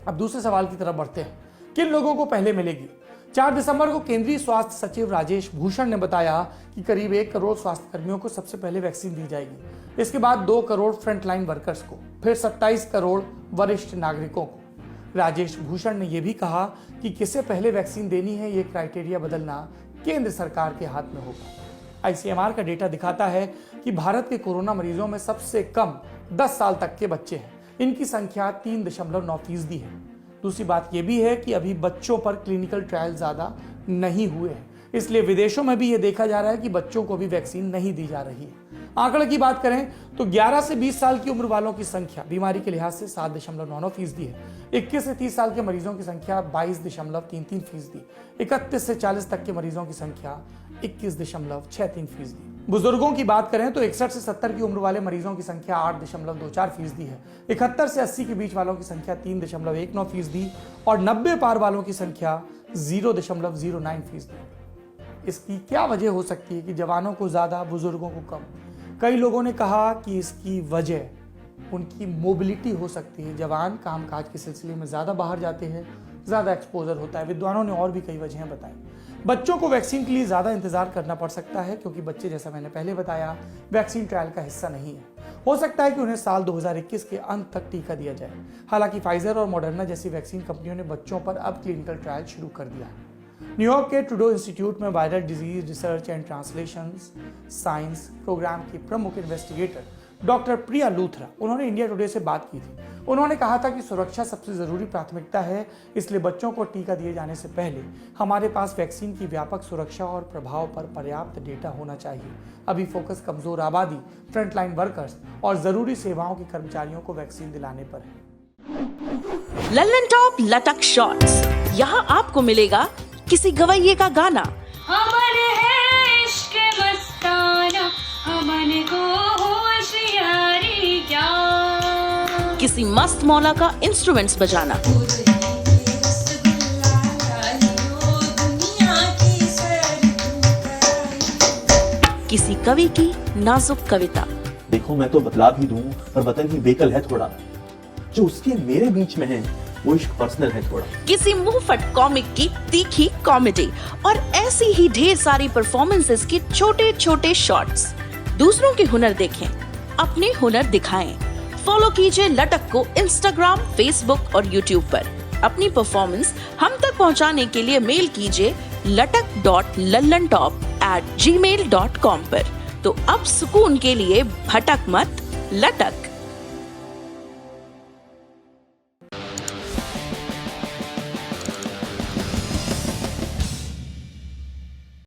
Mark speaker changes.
Speaker 1: अब दूसरे सवाल की तरफ बढ़ते हैं, किन लोगों को पहले मिलेगी? 4 दिसंबर को केंद्रीय स्वास्थ्य सचिव राजेश भूषण ने बताया कि करीब 1 करोड़ स्वास्थ्य कर्मियों को सबसे पहले वैक्सीन दी जाएगी। इसके बाद 2 करोड़ फ्रंटलाइन वर्कर्स को, फिर 27 करोड़ वरिष्ठ नागरिकों को। राजेश भूषण ने यह भी कहा कि किसे पहले वैक्सीन देनी है, ये क्राइटेरिया बदलना केंद्र सरकार के हाथ में होगा। ICMR का डेटा दिखाता है कि भारत के कोरोना मरीजों में सबसे कम 10 साल तक के बच्चे हैं। इनकी संख्या 3.9% है। दूसरी बात यह भी है कि अभी बच्चों पर क्लिनिकल ट्रायल ज्यादा नहीं हुए हैं, इसलिए विदेशों में भी यह देखा जा रहा है कि बच्चों को भी वैक्सीन नहीं दी जा रही है। आंकड़े की बात करें तो 11 से 20 साल की उम्र वालों की संख्या बीमारी के लिहाज से 7.99% है। 21 से 30 साल के मरीजों की संख्या 22.33%। 31 से 40 तक के मरीजों की संख्या 21.63%। बुजुर्गों की बात करें तो 61 से 70 की उम्र वाले मरीजों की संख्या 8.24% है। 71 से 80 के बीच वालों की संख्या 3.19% और 90 पार वालों की संख्या 0.09%। इसकी क्या वजह हो सकती है कि जवानों को ज्यादा, बुजुर्गों को कम? कई लोगों ने कहा कि इसकी वजह उनकी मोबिलिटी हो सकती है। जवान कामकाज के सिलसिले में ज्यादा बाहर जाते हैं, ज्यादा एक्सपोजर होता है। विद्वानों ने और भी कई वजहें बताई। बच्चों को वैक्सीन के लिए ज्यादा इंतजार करना पड़ सकता है क्योंकि बच्चे, जैसा मैंने पहले बताया, वैक्सीन ट्रायल का हिस्सा नहीं है। हो सकता है कि उन्हें साल 2021 के अंत तक टीका दिया जाए। हालांकि फाइजर और मॉडर्ना जैसी वैक्सीन कंपनियों ने बच्चों पर अब क्लिनिकल ट्रायल शुरू कर दिया है। न्यूयॉर्क के ट्रूडो इंस्टीट्यूट में viral disease research and translation science programme की प्रमुख इन्वेस्टिगेटर डॉक्टर प्रिया लूथरा, उन्होंने इंडिया टुडे से बात की थी। उन्होंने कहा था कि सुरक्षा सबसे जरूरी प्राथमिकता है, इसलिए बच्चों को टीका दिए जाने से पहले हमारे पास वैक्सीन की व्यापक सुरक्षा और प्रभाव पर पर्याप्त डेटा होना चाहिए। अभी फोकस कमजोर आबादी, फ्रंटलाइन वर्कर्स और जरूरी सेवाओं के कर्मचारियों को वैक्सीन दिलाने पर है।
Speaker 2: लल्लन टॉप लटक शॉट्स, यहाँ आपको मिलेगा किसी गवैये का गाना,
Speaker 3: अमन है इश्क मस्ताना, अमन को होशियारी क्या,
Speaker 2: किसी मस्त मौला का इंस्ट्रूमेंट्स बजाना, किसी कवि की नाजुक कविता।
Speaker 4: देखो मैं तो बतला भी दूं, पर वतन की बेकल है थोड़ा, जो उसके मेरे बीच में है वो इश्क पर्सनल है थोड़ा।
Speaker 2: किसी मुंहफट कॉमिक की तीखी कॉमेडी और ऐसी ही ढेर सारी परफॉर्मेंसेस के छोटे छोटे शॉर्ट्स। दूसरों के हुनर देखें, अपने हुनर दिखाएं। फॉलो कीजिए लटक को इंस्टाग्राम, फेसबुक और यूट्यूब पर। अपनी परफॉर्मेंस हम तक पहुंचाने के लिए मेल कीजिए latak.lallantop@gmail.com पर। तो अब सुकून के लिए भटक मत, लटक।